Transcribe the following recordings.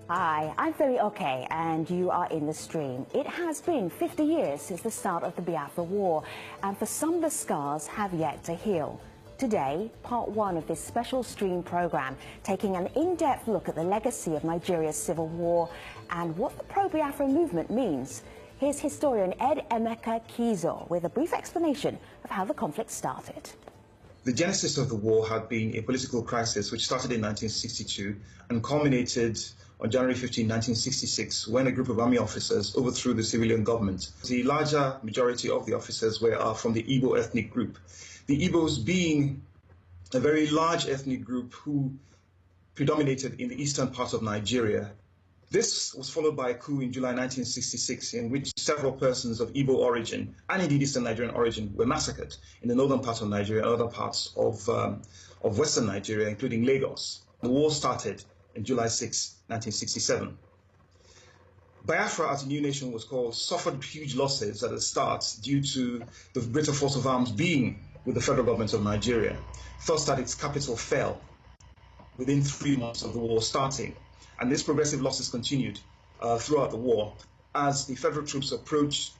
Hi, I'm very okay, and you are in the stream. It has been 50 years since the start of the Biafra War, and for some the scars have yet to heal. Today, part one of this special stream program, taking an in-depth look at the legacy of Nigeria's civil war and what the pro-Biafra movement means. Here's historian Ed Emeka Kizo with a brief explanation of how the conflict started. The genesis of the war had been a political crisis which started in 1962 and culminated on January 15, 1966, when a group of army officers overthrew the civilian government. The larger majority of the officers were from the Igbo ethnic group. The Igbos being a very large ethnic group who predominated in the eastern part of Nigeria. This was followed by a coup in July 1966 in which several persons of Igbo origin and indeed Eastern Nigerian origin were massacred in the northern part of Nigeria and other parts of Western Nigeria, including Lagos. The war started in July 6, 1967. Biafra, as a new nation was called, suffered huge losses at the start due to the greater force of arms being with the federal government of Nigeria, thus that its capital fell within 3 months of the war starting. And these progressive losses continued throughout the war as the federal troops approached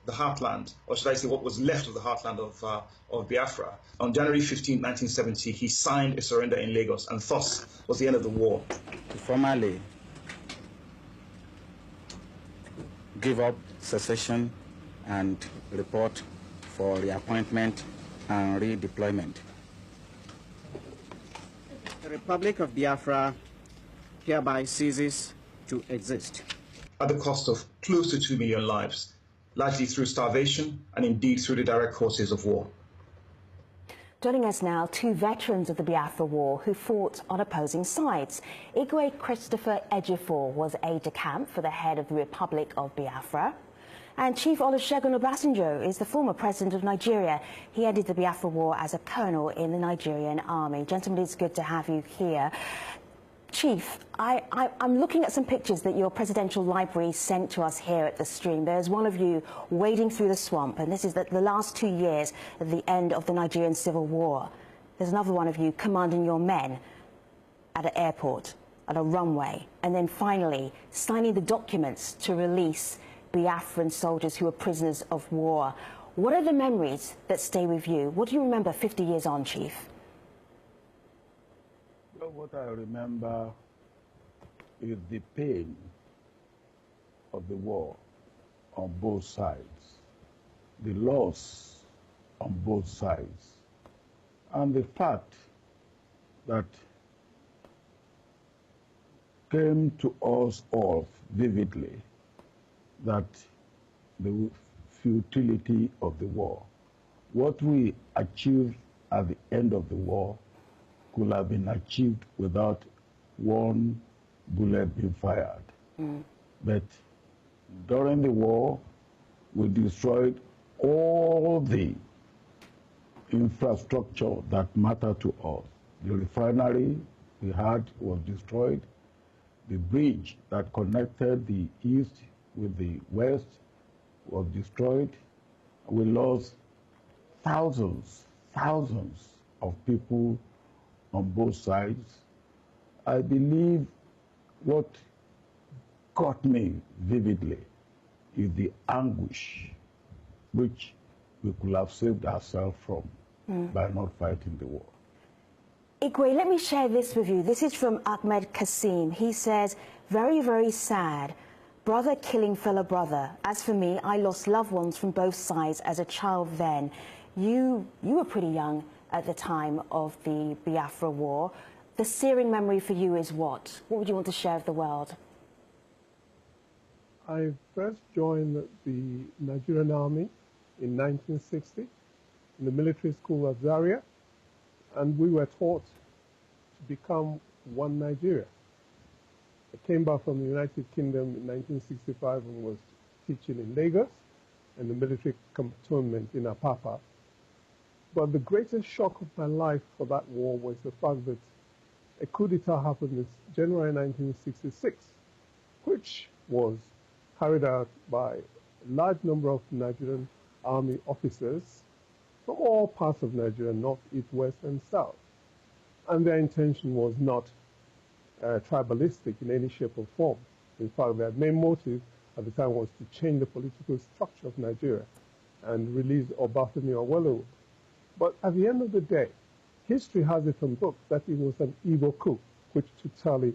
the heartland, or should I say what was left of the heartland of Biafra. On January 15, 1970, he signed a surrender in Lagos, and thus was the end of the war. To formally give up secession and report for reappointment and redeployment. The Republic of Biafra hereby ceases to exist. At the cost of close to 2 million lives, largely through starvation and indeed through the direct causes of war. Joining us now, two veterans of the Biafra War who fought on opposing sides. Igwe Christopher Ejiofor was aide-de-camp for the head of the Republic of Biafra. And Chief Olusegun Obasanjo is the former president of Nigeria. He ended the Biafra War as a colonel in the Nigerian army. Gentlemen, it's good to have you here. Chief, I'm looking at some pictures that your presidential library sent to us here at the stream. There's one of you wading through the swamp, and this is the last 2 years of the end of the Nigerian Civil War. There's another one of you commanding your men at an airport, at a runway, and then finally signing the documents to release Biafran soldiers who are prisoners of war. What are the memories that stay with you? What do you remember 50 years on, Chief? Well, what I remember is the pain of the war on both sides, the loss on both sides, and the fact that came to us all vividly that the futility of the war, what we achieved at the end of the war, could have been achieved without one bullet being fired. But during the war, we destroyed all the infrastructure that mattered to us. The refinery we had was destroyed. The bridge that connected the east with the west was destroyed. We lost thousands of people on both sides. I believe what got me vividly is the anguish which we could have saved ourselves from by not fighting the war. Igwe, let me share this with you. This is from Ahmed Kasim. He says, very, very sad. Brother killing fellow brother. As for me, I lost loved ones from both sides as a child then. You were pretty young at the time of the Biafra War. The searing memory for you is what? What would you want to share with the world? I first joined the Nigerian Army in 1960 in the military school at Zaria, and we were taught to become one Nigeria. I came back from the United Kingdom in 1965 and was teaching in Lagos and the military cantonment in Apapa. But the greatest shock of my life for that war was the fact that a coup d'etat happened in January 1966, which was carried out by a large number of Nigerian army officers from all parts of Nigeria, north, east, west, and south. And their intention was not tribalistic in any shape or form. In fact, their main motive at the time was to change the political structure of Nigeria and release Obafemi Awolowo. But at the end of the day, history has it on book that it was an evil coup, which totally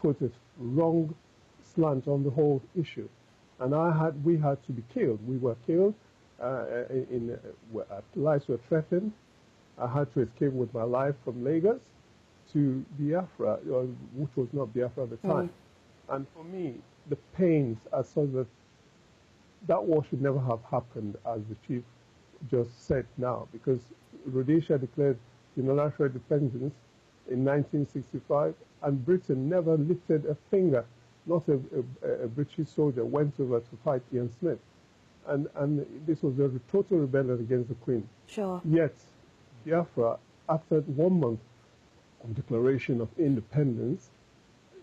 put a wrong slant on the whole issue. And we had to be killed. We were killed. Lives were threatened. I had to escape with my life from Lagos to Biafra, which was not Biafra at the time. And for me, the pains are such that war should never have happened, as the chief just said now, because Rhodesia declared unilateral independence in 1965, and Britain never lifted a finger. Not a British soldier went over to fight Ian Smith. And this was a total rebellion against the Queen. Sure. Yet, Biafra, after 1 month of declaration of independence,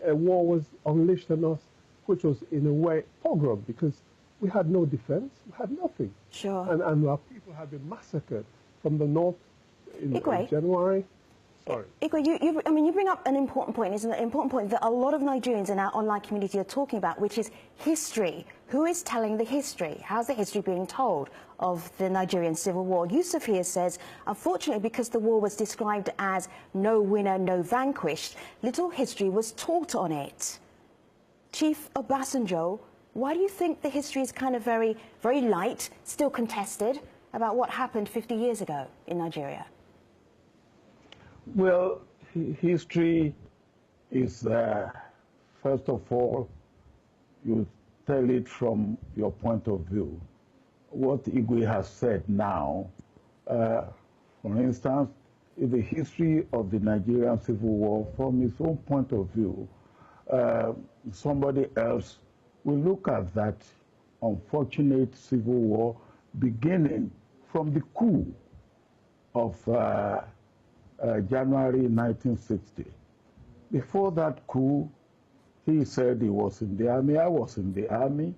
a war was unleashed on us, which was in a way pogrom, because we had no defense, we had nothing. Sure. And our people had been massacred from the north in January. Sorry. Igwe, you bring up an important point, isn't it? An important point that a lot of Nigerians in our online community are talking about, which is history. Who is telling the history? How's the history being told of the Nigerian Civil War? Yusuf here says, unfortunately, because the war was described as no winner, no vanquished, little history was taught on it. Chief Obasanjo, why do you think the history is kind of very, very light, still contested, about what happened 50 years ago in Nigeria? Well, history is, first of all, you tell it from your point of view. What Igwe has said now, for instance, is the history of the Nigerian Civil War from his own point of view. Somebody else will look at that unfortunate civil war beginning from the coup of January 1960. Before that coup, he said he was in the army, I was in the army.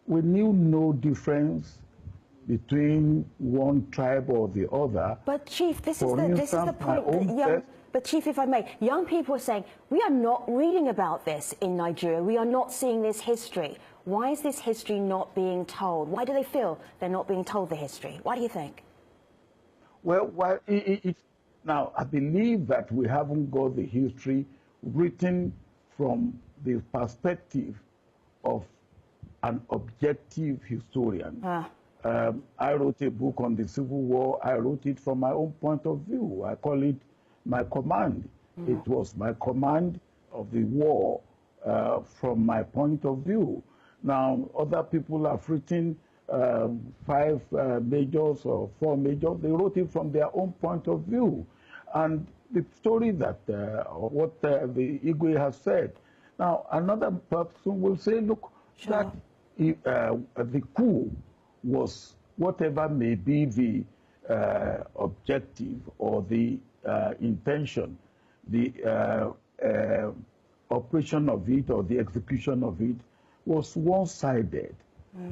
We knew no difference between one tribe or the other. But Chief, this is the point. But Chief, if I may, young people are saying, we are not reading about this in Nigeria. We are not seeing this history. Why is this history not being told? Why do they feel they're not being told the history? Why do you think? Well, now, I believe that we haven't got the history written from the perspective of an objective historian. I wrote a book on the Civil War. I wrote it from my own point of view. I call it my command. It was my command of the war from my point of view. Now, other people have written 5 majors or 4 majors. They wrote it from their own point of view. And the story that, what the Igwe has said. Now, another person will say, look, that the coup was, whatever may be the objective or the intention, the operation of it or the execution of it was one-sided.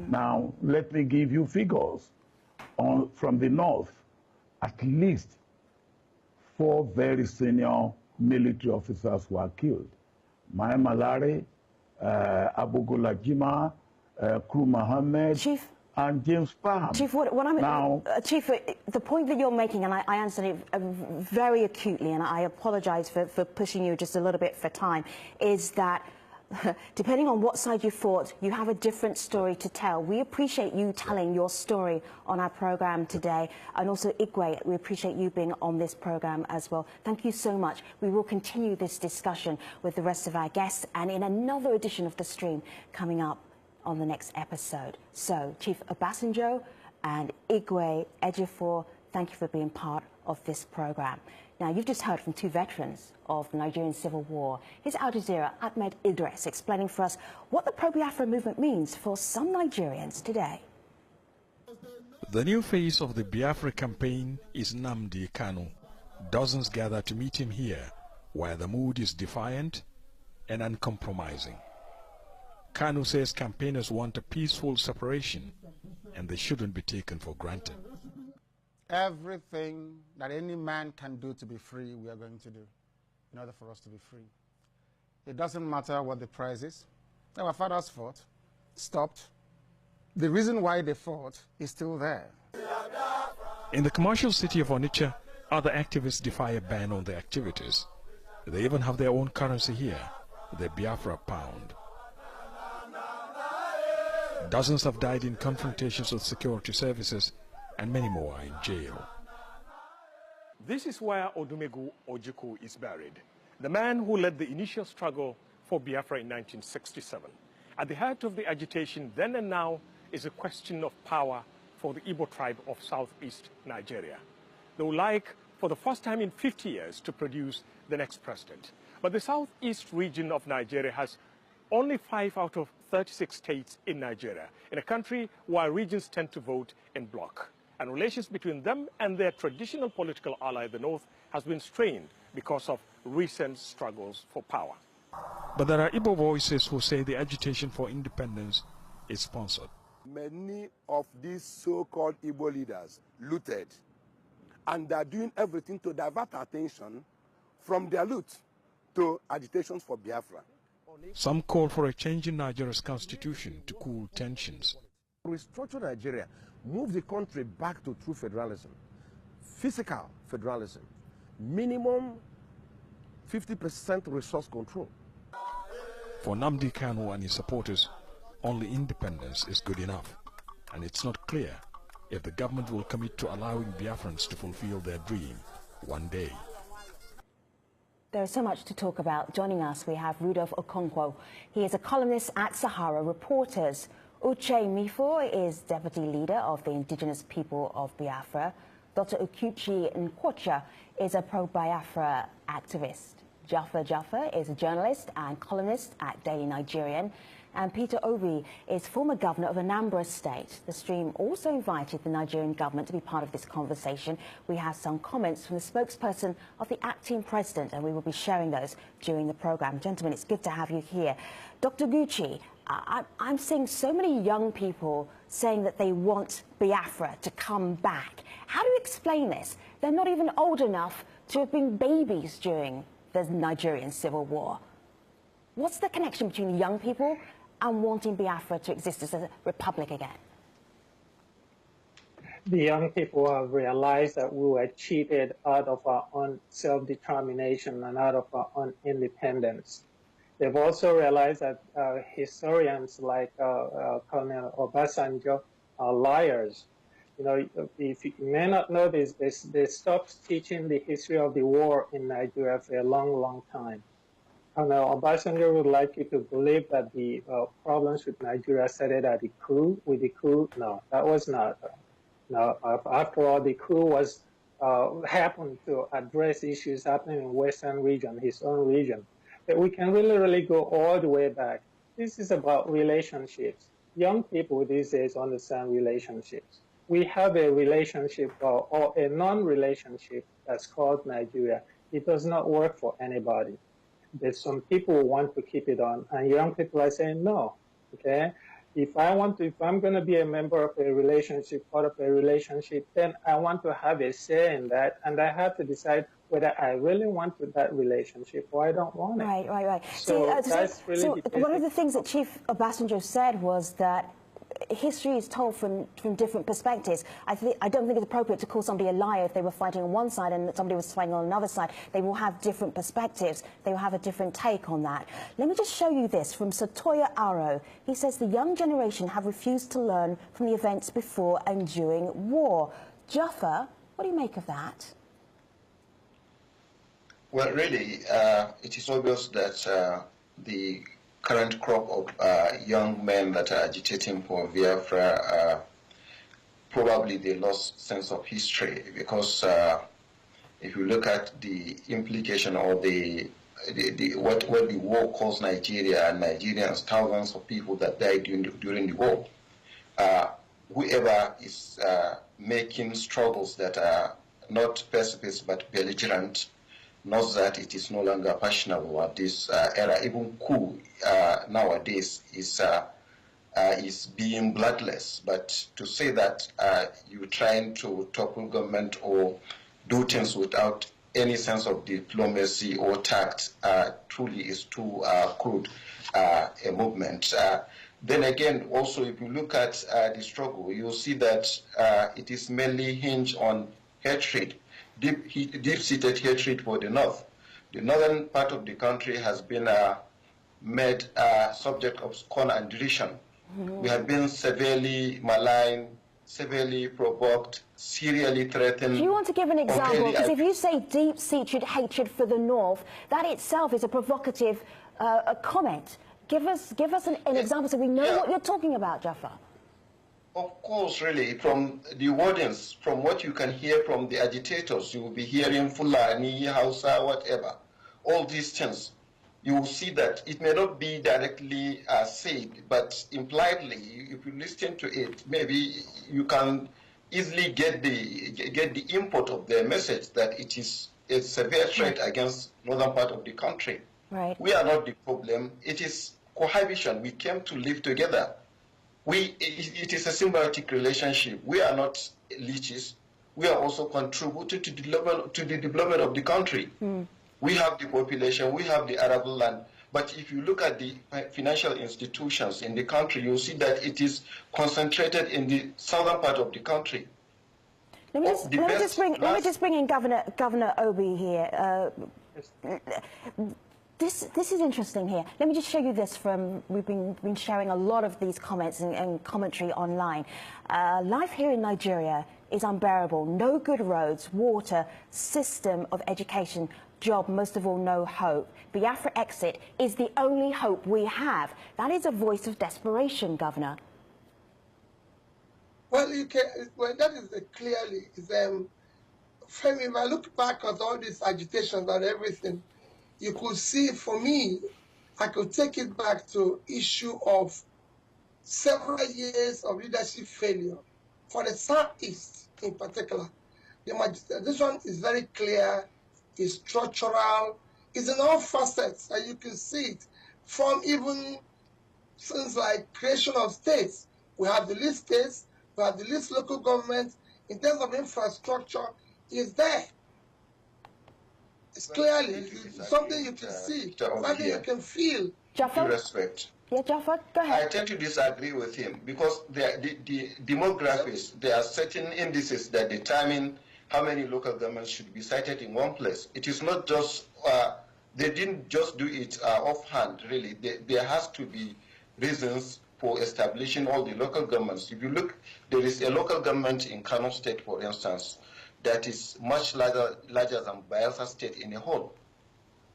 Now, let me give you figures. From the north, at least 4 very senior military officers were killed. Mai Malare, Abu Gulajima, Kru Mohammed, Chief, and James Palm. Chief, Chief, the point that you're making, and I answered it very acutely, and I apologize for pushing you just a little bit for time, is that depending on what side you fought, you have a different story to tell. We appreciate you telling your story on our program today. And also, Igwe, we appreciate you being on this program as well. Thank you so much. We will continue this discussion with the rest of our guests and in another edition of The Stream coming up on the next episode. So, Chief Obasanjo and Igwe Ejiofor, thank you for being part of this program. Now, you've just heard from 2 veterans of the Nigerian Civil War. Here's Al Jazeera Ahmed Idris explaining for us what the pro-Biafra movement means for some Nigerians today. The new face of the Biafra campaign is Nnamdi Kanu. Dozens gather to meet him here, where the mood is defiant and uncompromising. Kanu says campaigners want a peaceful separation, and they shouldn't be taken for granted. Everything that any man can do to be free, we are going to do in order for us to be free. It doesn't matter what the price is. Our fathers fought, stopped. The reason why they fought is still there. In the commercial city of Onitsha, other activists defy a ban on their activities. They even have their own currency here, the Biafra pound. Dozens have died in confrontations with security services, and many more are in jail. This is where Odumegwu Ojukwu is buried, the man who led the initial struggle for Biafra in 1967. At the heart of the agitation then and now is a question of power for the Igbo tribe of southeast Nigeria. They would like, for the first time in 50 years, to produce the next president. But the southeast region of Nigeria has only 5 out of 36 states in Nigeria, in a country where regions tend to vote in bloc. And relations between them and their traditional political ally, the North, has been strained because of recent struggles for power. But there are Igbo voices who say the agitation for independence is sponsored. Many of these so-called Igbo leaders looted, and they're doing everything to divert attention from their loot to agitations for Biafra. Some call for a change in Nigeria's constitution to cool tensions. Restructure Nigeria, move the country back to true federalism, physical federalism, minimum 50% resource control. For Nnamdi Kanu and his supporters, only independence is good enough, and it's not clear if the government will commit to allowing Biafrans to fulfill their dream one day. There's so much to talk about. Joining us, we have Rudolph Okonkwo. He is a columnist at Sahara Reporters. Uche Mifo is deputy leader of the indigenous people of Biafra. Dr. Ukuchi Nkwocha is a pro-Biafra activist. Jaffa is a journalist and columnist at Daily Nigerian. And Peter Obi is former governor of Anambra State. The stream also invited the Nigerian government to be part of this conversation. We have some comments from the spokesperson of the acting president, and we will be sharing those during the program. Gentlemen, it's good to have you here. Dr. Gucci, I'm seeing so many young people saying that they want Biafra to come back. How do you explain this? They're not even old enough to have been babies during the Nigerian Civil War. What's the connection between the young people and wanting Biafra to exist as a republic again? The young people have realized that we were cheated out of our own self-determination and out of our own independence. They've also realized that historians like Colonel Obasanjo are liars. You know, if you may not know this, they stopped teaching the history of the war in Nigeria for a long, long time. Colonel Obasanjo would like you to believe that the problems with Nigeria started at the coup, with the coup. No, that was not. No, after all, the coup was happened to address issues happening in Western region, his own region. But we can really go all the way back. This is about relationships. Young people these days understand relationships. We have a relationship or a non-relationship that's called Nigeria. It does not work for anybody. There's some people who want to keep it on, and young people are saying no. Okay, if I'm going to be a member of a relationship, part of a relationship, then I want to have a say in that, and I have to decide whether I really want that relationship or I don't want it. Right. So that's really one of the things that Chief Obasanjo said was that history is told from different perspectives. I don't think it's appropriate to call somebody a liar if they were fighting on one side and somebody was fighting on another side. They will have different perspectives. They will have a different take on that. Let me just show you this from Sotoya Aro. He says the young generation have refused to learn from the events before and during war. Jaffa, what do you make of that? Well, really, it is obvious that the current crop of young men that are agitating for Biafra, probably they lost sense of history, because if you look at the implication or what the war caused Nigeria and Nigerians, thousands of people that died during the war, whoever is making struggles that are not pacifist but belligerent knows that it is no longer fashionable at this era. Even coup nowadays is being bloodless. But to say that you're trying to topple government or do things without any sense of diplomacy or tact truly is too crude a movement. Then again, also, if you look at the struggle, you'll see that it is mainly hinged on hatred, deep-seated hatred for the North. The northern part of the country has been made subject of scorn and derision. We have been severely maligned, severely provoked, serially threatened. Do you want to give an example? Because if you say deep-seated hatred for the North, that itself is a provocative comment. Give us an example so we know what you're talking about, Jaffa. Of course, really, from the wordings, from what you can hear from the agitators, you will be hearing Fulani, Hausa, whatever, all these things. You will see that it may not be directly said, but impliedly, if you listen to it, maybe you can easily get the import of their message that it is a severe threat against northern part of the country. Right. We are not the problem. It is cohabitation. We came to live together. It is a symbiotic relationship. We are not leeches. We are also contributing to the development of the country. We have the population, we have the arable land. But if you look at the financial institutions in the country, you'll see that it is concentrated in the southern part of the country. Let me just bring in Governor Obi here. This is interesting here. Let me just show you this from, we've been sharing a lot of these comments and commentary online. Life here in Nigeria is unbearable. No good roads, water, system of education, job, most of all, no hope. Biafra exit is the only hope we have. That is a voice of desperation, Governor. Well, that is clearly, Femi, if I look back at all these agitations and everything, you could see, for me, I could take it back to issue of several years of leadership failure for the Southeast in particular. This one is very clear, is structural, is in all facets, and you can see it from even since like creation of states. We have the least states, we have the least local government. In terms of infrastructure, is there. It's clearly something you can see, something you can feel. Jaffa? With respect. Yeah, Jaffa, go ahead. I tend to disagree with him because the demographics, there are certain indices that determine how many local governments should be cited in one place. It is not just, they didn't just do it offhand, really. There has to be reasons for establishing all the local governments. If you look, there is a local government in Kano State, for instance, that is much larger than Biafra State in a whole.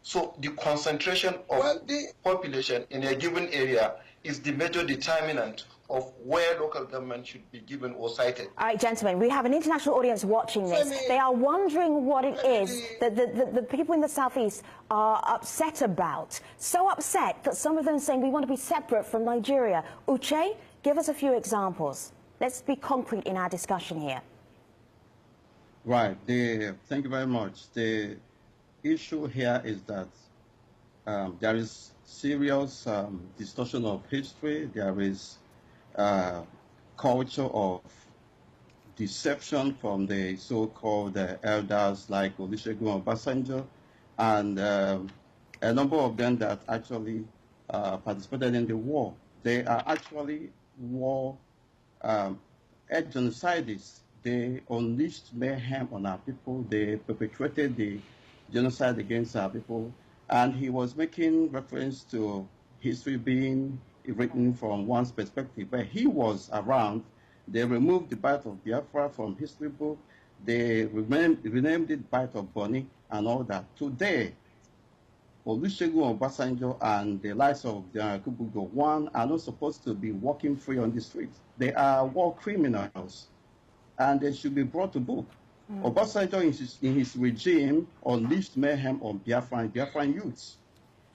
So the concentration of population in a given area is the major determinant of where local government should be given or cited. All right, gentlemen, we have an international audience watching this. They are wondering what it is that the people in the Southeast are upset about. So upset that some of them are saying we want to be separate from Nigeria. Uche, give us a few examples. Let's be concrete in our discussion here. Right. Thank you very much. The issue here is that there is serious distortion of history. There is culture of deception from the so-called elders like Olusegun Obasanjo, and a number of them that actually participated in the war. They are actually war genocidists. They unleashed mayhem on our people. They perpetrated the genocide against our people. And he was making reference to history being written from one's perspective. But he was around. They removed the Bight of Biafra from history book. They renamed it Bight of Bonny and all that. Today, Olusegun Obasanjo and the likes of General Kubugo One are not supposed to be walking free on the streets. They are war criminals, and they should be brought to book. Obasanjo in his regime unleashed mayhem on Biafran youths.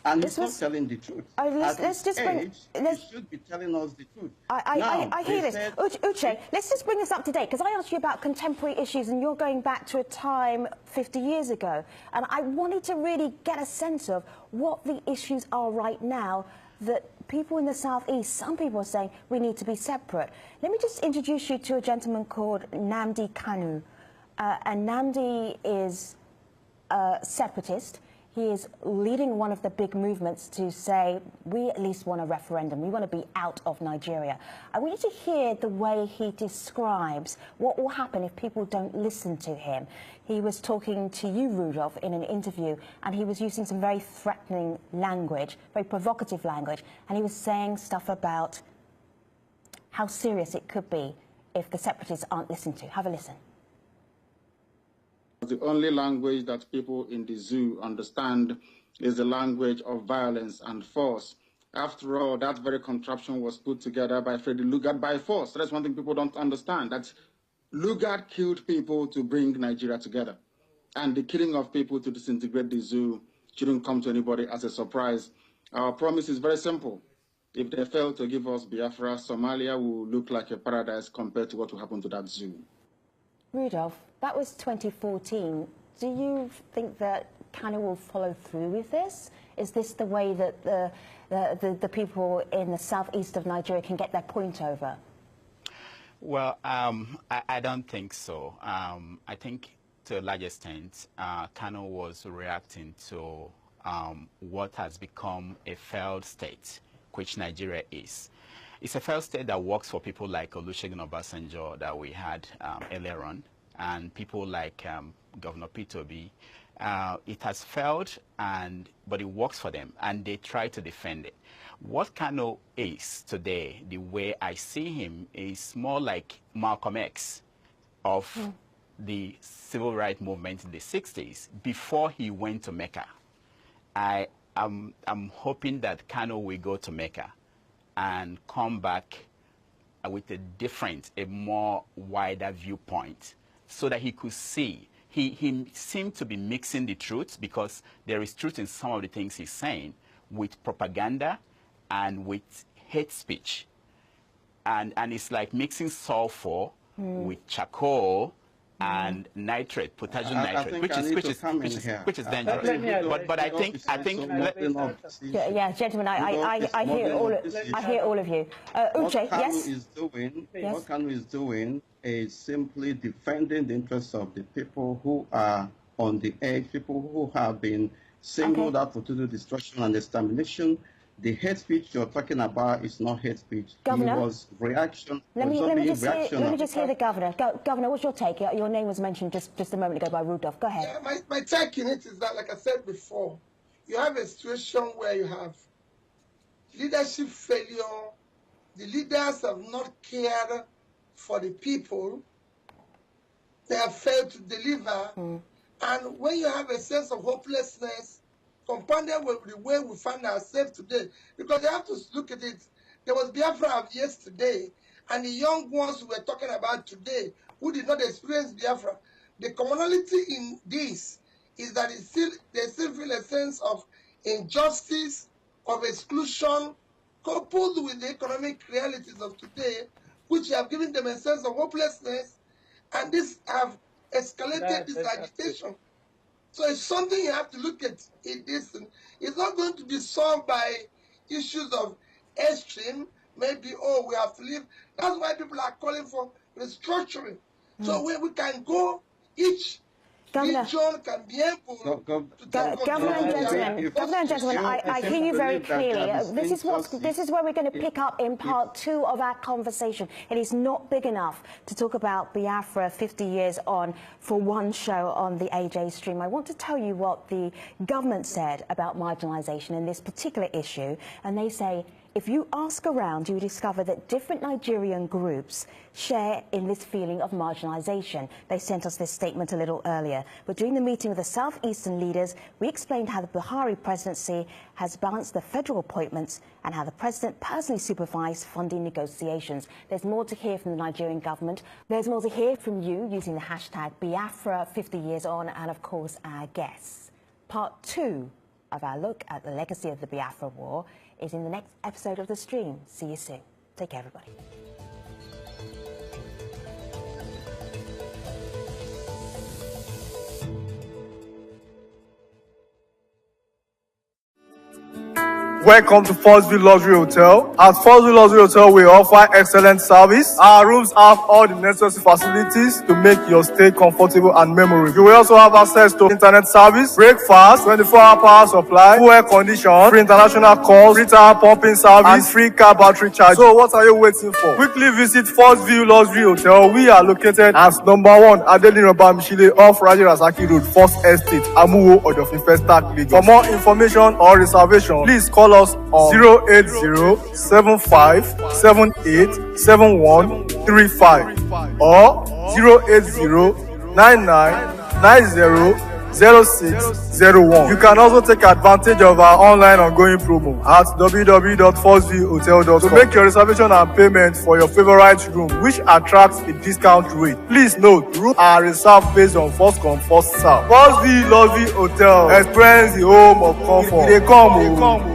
And he's not telling the truth. He should be telling us the truth. I hear this. Uche, let's just bring this up to date, because I asked you about contemporary issues, and you're going back to a time 50 years ago. And I wanted to really get a sense of what the issues are right now that people in the Southeast, some people are saying we need to be separate. Let me just introduce you to a gentleman called Nnamdi Kanu. And Nnamdi is a separatist. He is leading one of the big movements to say, we at least want a referendum. We want to be out of Nigeria. I want you to hear the way he describes what will happen if people don't listen to him. He was talking to you, Rudolph, in an interview, and he was using some very threatening language, very provocative language, and he was saying stuff about how serious it could be if the separatists aren't listened to. Have a listen. The only language that people in the zoo understand is the language of violence and force. After all, that very contraption was put together by Freddy Lugard by force. That's one thing people don't understand, that Lugard killed people to bring Nigeria together. And the killing of people to disintegrate the zoo shouldn't come to anybody as a surprise. Our promise is very simple. If they fail to give us Biafra, Somalia will look like a paradise compared to what will happen to that zoo. Rudolph, that was 2014. Do you think that Kanu will follow through with this? Is this the way that the people in the southeast of Nigeria can get their point over? Well, I don't think so. I think to a large extent, Kanu was reacting to what has become a failed state, which Nigeria is. It's a failed state that works for people like Olusegun Obasanjo that we had earlier on, and people like Governor Peter Obi. It has failed, but it works for them, and they try to defend it. What Kanu is today, the way I see him, is more like Malcolm X of the civil rights movement in the 60s, before he went to Mecca. I'm hoping that Kanu will go to Mecca and come back with a different, a more wider viewpoint, so that he could see. He seemed to be mixing the truth, because there is truth in some of the things he's saying, with propaganda and with hate speech. And it's like mixing sulfur with charcoal and nitrate, potassium nitrate, which is dangerous. But I think yeah, gentlemen, I hear all of you. Uche, yes. What Kanu is doing is simply defending the interests of the people who are on the edge, people who have been singled out for total destruction and extermination. The hate speech you're talking about is not hate speech. Governor, it was reaction. Let me just hear the governor. Governor, what's your take? Your name was mentioned just a moment ago by Rudolph. Go ahead. Yeah, my take in it is that, like I said before, you have a situation where you have leadership failure. The leaders have not cared for the people. They have failed to deliver. And when you have a sense of hopelessness, compounded with the way we find ourselves today, because you have to look at it. There was Biafra of yesterday, and the young ones we were talking about today, who did not experience Biafra. The commonality in this is that they still feel a sense of injustice, of exclusion, coupled with the economic realities of today, which have given them a sense of hopelessness, and this have escalated this agitation. So it's something you have to look at in this. It's not going to be solved by issues of extreme, maybe, oh, we have to leave. That's why people are calling for restructuring. So we can go, each region can be able to Governor and gentlemen, I hear you very clearly. This is where we're going to pick up in part 2 of our conversation. It is not big enough to talk about Biafra 50 years on for one show on the AJ stream. I want to tell you what the government said about marginalisation in this particular issue, and they say, if you ask around, you will discover that different Nigerian groups share in this feeling of marginalisation. They sent us this statement a little earlier. But during the meeting with the southeastern leaders, we explained how the Buhari presidency has balanced the federal appointments and how the president personally supervised funding negotiations. There's more to hear from the Nigerian government. There's more to hear from you using the hashtag Biafra 50 years on, and of course our guests. Part 2 of our look at the legacy of the Biafra War is in the next episode of the stream. See you soon. Take care, everybody. Welcome to First View Luxury Hotel. At First View Luxury Hotel, we offer excellent service. Our rooms have all the necessary facilities to make your stay comfortable and memorable. You will also have access to internet service, breakfast, 24-hour power supply, full air condition, free international calls, free tire pumping service, and free car battery charge. So what are you waiting for? Quickly visit First View Luxury Hotel. We are located at number 1 Adelino Bamishile off Raji Rasaki Road, First Estate, Amuwo, Odofin Festac, Lagos. For more information or reservation, please call us on 080-7578-7135 or 080-9990-0601. You can also take advantage of our online ongoing promo at www.firstviewhotel.com to make your reservation and payment for your favorite room, which attracts a discount rate. Please note, rooms are reserved based on first come, first serve. First View Luxury Hotel. Experience the home of comfort. They come.